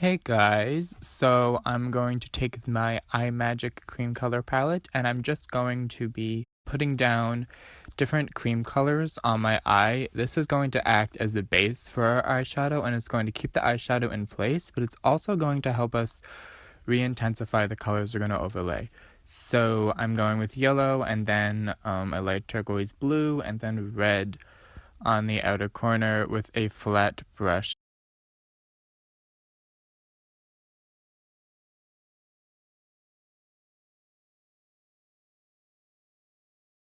Hey guys, so I'm going to take my Imagic cream color palette and I'm just going to be putting down different cream colors on my eye. This is going to act as the base for our eyeshadow and it's going to keep the eyeshadow in place, but it's also going to help us re-intensify the colors we're going to overlay. So I'm going with yellow and then a light turquoise blue and then red on the outer corner with a flat brush.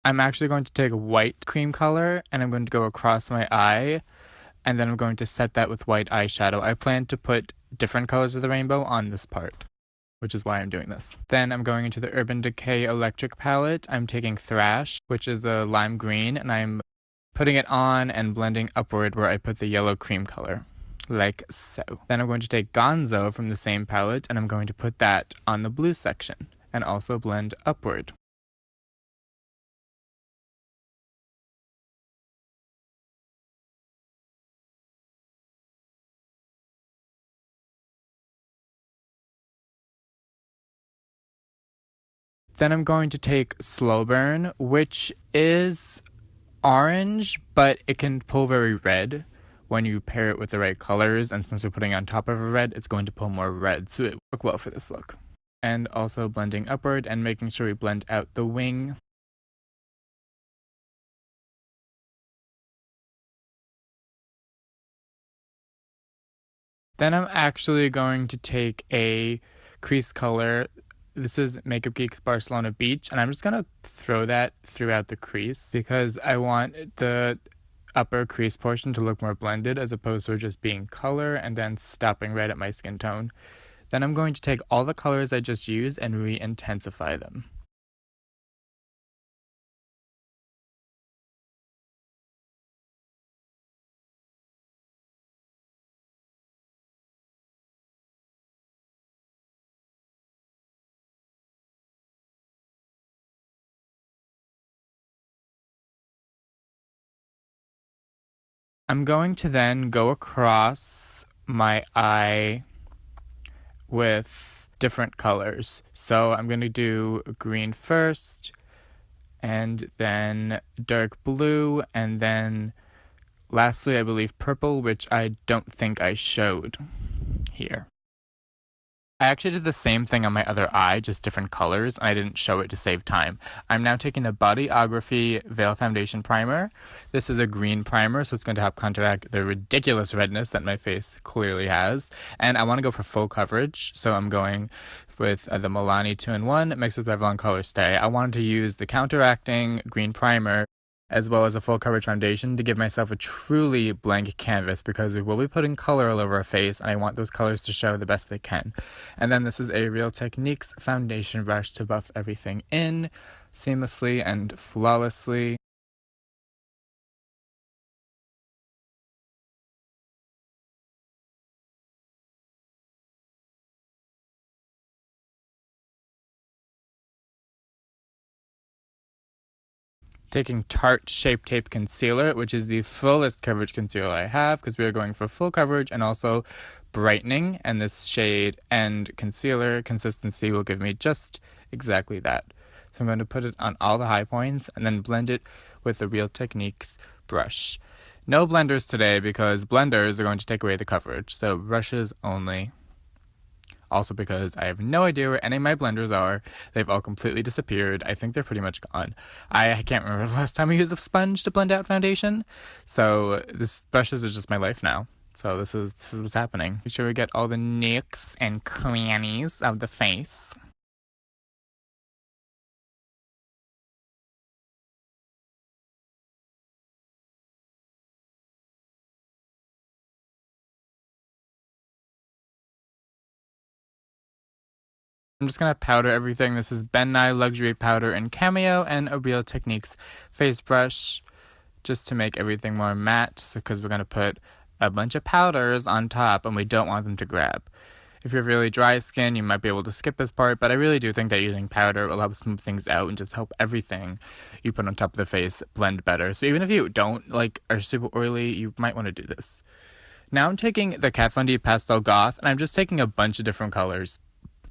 I'm actually going to take a white cream color and I'm going to go across my eye and then I'm going to set that with white eyeshadow. I plan to put different colors of the rainbow on this part, which is why I'm doing this. Then I'm going into the Urban Decay Electric palette. I'm taking Thrash, which is a lime green, and I'm putting it on and blending upward where I put the yellow cream color, like so. Then I'm going to take Gonzo from the same palette and I'm going to put that on the blue section and also blend upward. Then I'm going to take Slow Burn, which is orange, but it can pull very red when you pair it with the right colors. And since we're putting on top of a red, it's going to pull more red, so it will work well for this look. And also blending upward and making sure we blend out the wing. Then I'm actually going to take a crease color. This is Makeup Geek's Barcelona Beach, and I'm just going to throw that throughout the crease because I want the upper crease portion to look more blended as opposed to just being color and then stopping right at my skin tone. Then I'm going to take all the colors I just used and re-intensify them. I'm going to then go across my eye with different colors. So I'm going to do green first, and then dark blue, and then lastly, I believe purple, which I don't think I showed here. I actually did the same thing on my other eye, just different colors, and I didn't show it to save time. I'm now taking the Bodyography Veil Foundation Primer. This is a green primer, so it's going to help counteract the ridiculous redness that my face clearly has. And I want to go for full coverage, so I'm going with the Milani 2-in-1 mixed with Revlon Colorstay. I wanted to use the counteracting green primer as well as a full coverage foundation to give myself a truly blank canvas because we will be putting color all over our face and I want those colors to show the best they can. And then this is a Real Techniques foundation brush to buff everything in seamlessly and flawlessly. Taking Tarte Shape Tape Concealer, which is the fullest coverage concealer I have because we are going for full coverage and also brightening, and this shade and concealer consistency will give me just exactly that. So I'm going to put it on all the high points and then blend it with the Real Techniques brush. No blenders today because blenders are going to take away the coverage, so brushes only. Also because I have no idea where any of my blenders are. They've all completely disappeared. I think they're pretty much gone. I can't remember the last time I used a sponge to blend out foundation. So this brushes is just my life now. So this is what's happening. Make sure we get all the nooks and crannies of the face. I'm just going to powder everything. This is Ben Nye Luxury Powder in Cameo and a Real Techniques face brush just to make everything more matte because we're going to put a bunch of powders on top and we don't want them to grab. If you have really dry skin, you might be able to skip this part, but I really do think that using powder will help smooth things out and just help everything you put on top of the face blend better. So even if you don't are super oily, you might want to do this. Now I'm taking the Kat Von D Pastel Goth, and I'm just taking a bunch of different colors.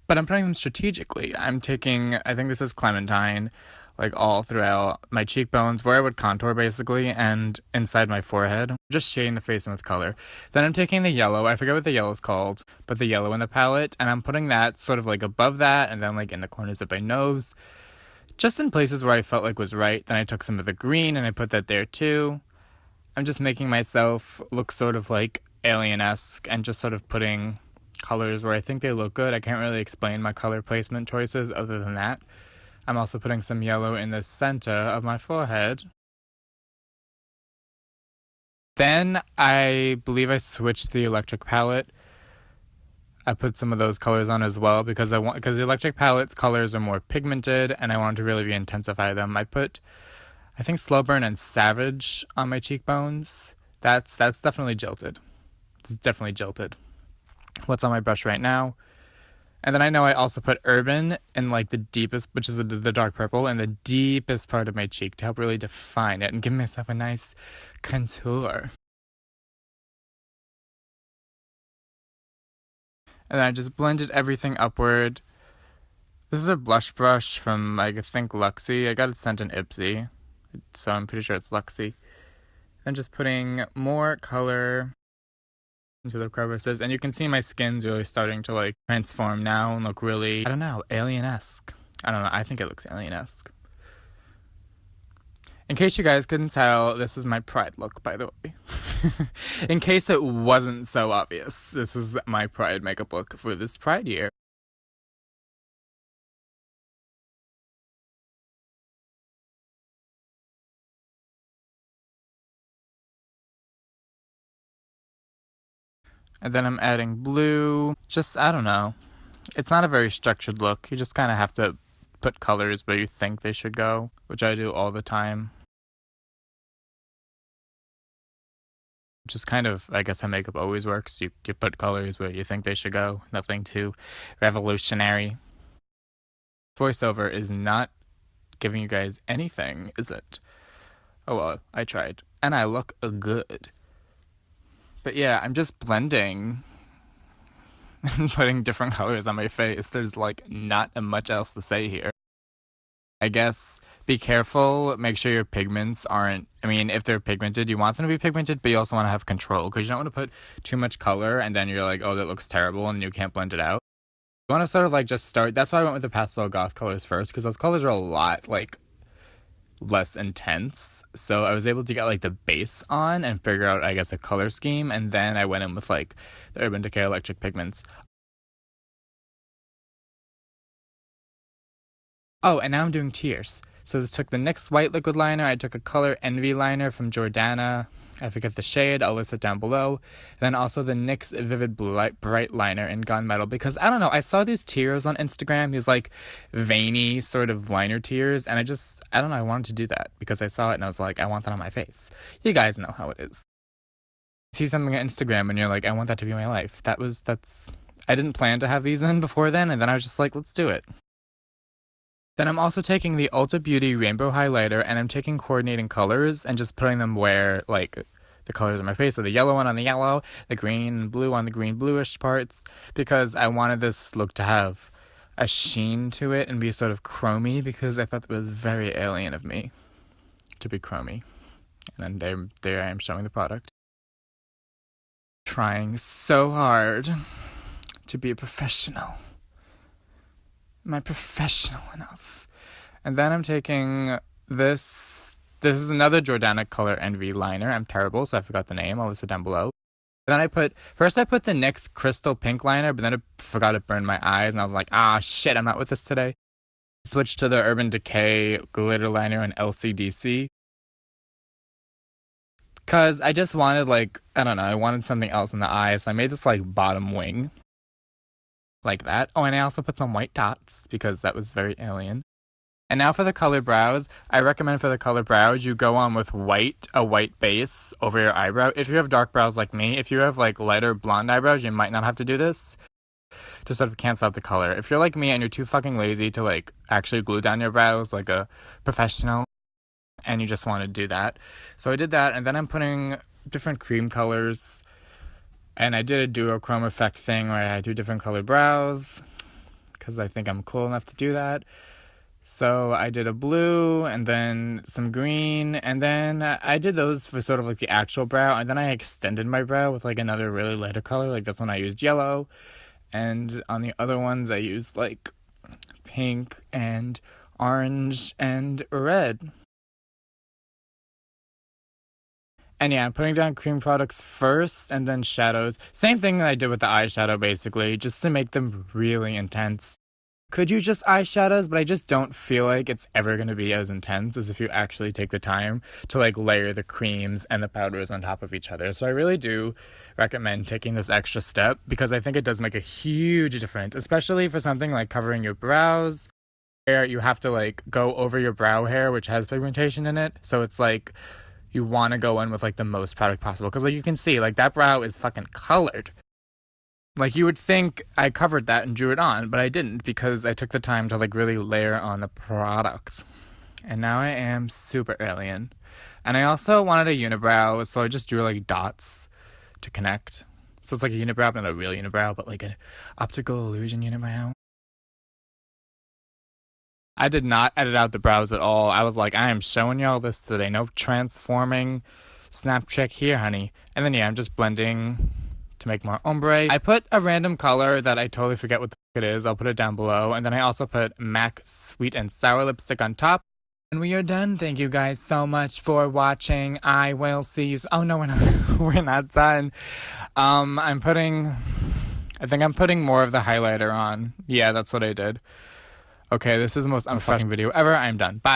But I'm putting them strategically. I'm taking, I think this is Clementine, like all throughout my cheekbones, where I would contour basically, and inside my forehead. Just shading the face in with color. Then I'm taking the yellow, I forget what the yellow is called, but the yellow in the palette, and I'm putting that sort of like above that, and then like in the corners of my nose. Just in places where I felt like was right. Then I took some of the green and I put that there too. I'm just making myself look sort of like alien-esque and just sort of putting colors where I think they look good. I can't really explain my color placement choices other than that. I'm also putting some yellow in the center of my forehead. Then I believe I switched the electric palette. I put some of those colors on as well because the electric palette's colors are more pigmented and I wanted to really re-intensify them. I put, I think, Slow Burn and Savage on my cheekbones. That's definitely jilted. It's definitely jilted. What's on my brush right now? And then I know I also put Urban in like the deepest, which is the dark purple, in the deepest part of my cheek to help really define it and give myself a nice contour. And then I just blended everything upward. This is a blush brush from, I think, Luxie. I got it sent in Ipsy, so I'm pretty sure it's Luxie. And just putting more color into the crevices. And you can see my skin's really starting to like transform now and look really, I don't know, alien-esque. I don't know, I think it looks alien-esque. In case you guys couldn't tell, this is my Pride look, by the way. In case it wasn't so obvious, this is my Pride makeup look for this Pride year. And then I'm adding blue. Just, I don't know. It's not a very structured look. You just kind of have to put colors where you think they should go, which I do all the time. Which is kind of, I guess, how makeup always works. You put colors where you think they should go. Nothing too revolutionary. Voiceover is not giving you guys anything, is it? Oh well, I tried. And I look good. But yeah, I'm just blending and putting different colors on my face. There's like not much else to say here. I guess be careful, make sure your pigments aren't, I mean, if they're pigmented, you want them to be pigmented, but you also want to have control because you don't want to put too much color and then you're like, oh, that looks terrible and you can't blend it out. You want to sort of like just start, that's why I went with the Pastel Goth colors first because those colors are a lot like less intense. So I was able to get like the base on and figure out, I guess, a color scheme, and then I went in with like the Urban Decay electric pigments. Oh, and now I'm doing tears. So this took the NYX white liquid liner. I took a color Envy liner from Jordana. I forget the shade. I'll list it down below. And then also the NYX Vivid Bright liner in Gunmetal. Because, I don't know, I saw these tears on Instagram. These, like, veiny sort of liner tears. And I don't know, I wanted to do that. Because I saw it and I was like, I want that on my face. You guys know how it is. You see something on Instagram and you're like, I want that to be my life. I didn't plan to have these in before then. And then I was just like, let's do it. Then I'm also taking the Ulta Beauty Rainbow Highlighter and I'm taking coordinating colors and just putting them where, like, the colors on my face. So the yellow one on the yellow, the green and blue on the green bluish parts, because I wanted this look to have a sheen to it and be sort of chromy because I thought that was very alien of me to be chromy. And then there I am showing the product. Trying so hard to be a professional. Am I professional enough? And then I'm taking this. This is another Jordana Color Envy liner. I'm terrible, so I forgot the name. I'll list it down below. And then I put the NYX Crystal Pink liner, but then I forgot it burned my eyes, and I was like, ah, shit, I'm not with this today. Switched to the Urban Decay glitter liner in LCDC. Because I just wanted, like, I don't know, I wanted something else in the eye, so I made this, like, bottom wing. Like that. Oh, and I also put some white dots because that was very alien. And now for the color brows. I recommend for the color brows you go on with a white base over your eyebrow. If you have dark brows like me, if you have like lighter blonde eyebrows, you might not have to do this to sort of cancel out the color. If you're like me and you're too fucking lazy to like actually glue down your brows like a professional and you just want to do that. So I did that, and then I'm putting different cream colors And I did a duochrome effect thing where I had 2 different colored brows because I think I'm cool enough to do that. So I did a blue and then some green, and then I did those for sort of like the actual brow, and then I extended my brow with like another really lighter color. Like this one I used yellow, and on the other ones I used like pink and orange and red. And yeah, I'm putting down cream products first and then shadows. Same thing that I did with the eyeshadow basically, just to make them really intense. Could use just eyeshadows, but I just don't feel like it's ever going to be as intense as if you actually take the time to like layer the creams and the powders on top of each other. So I really do recommend taking this extra step because I think it does make a huge difference, especially for something like covering your brows, where you have to like go over your brow hair, which has pigmentation in it. So it's like you want to go in with like the most product possible because like you can see like that brow is fucking colored. Like, you would think I covered that and drew it on, but I didn't because I took the time to, like, really layer on the products. And now I am super alien. And I also wanted a unibrow, so I just drew, like, dots to connect. So it's like a unibrow, but not a real unibrow, but, like, an optical illusion unibrow. I did not edit out the brows at all. I was like, I am showing y'all this today. No transforming snap check here, honey. And then, yeah, I'm just blending to make more ombre. I put a random color that I totally forget what the fuck it is. I'll put it down below. And then I also put MAC Sweet and Sour lipstick on top. And we are done. Thank you guys so much for watching. I will see you. Oh no, we're not. We're not done. I think I'm putting more of the highlighter on. Yeah, that's what I did. Okay, this is the most unfucking video ever. I'm done. Bye.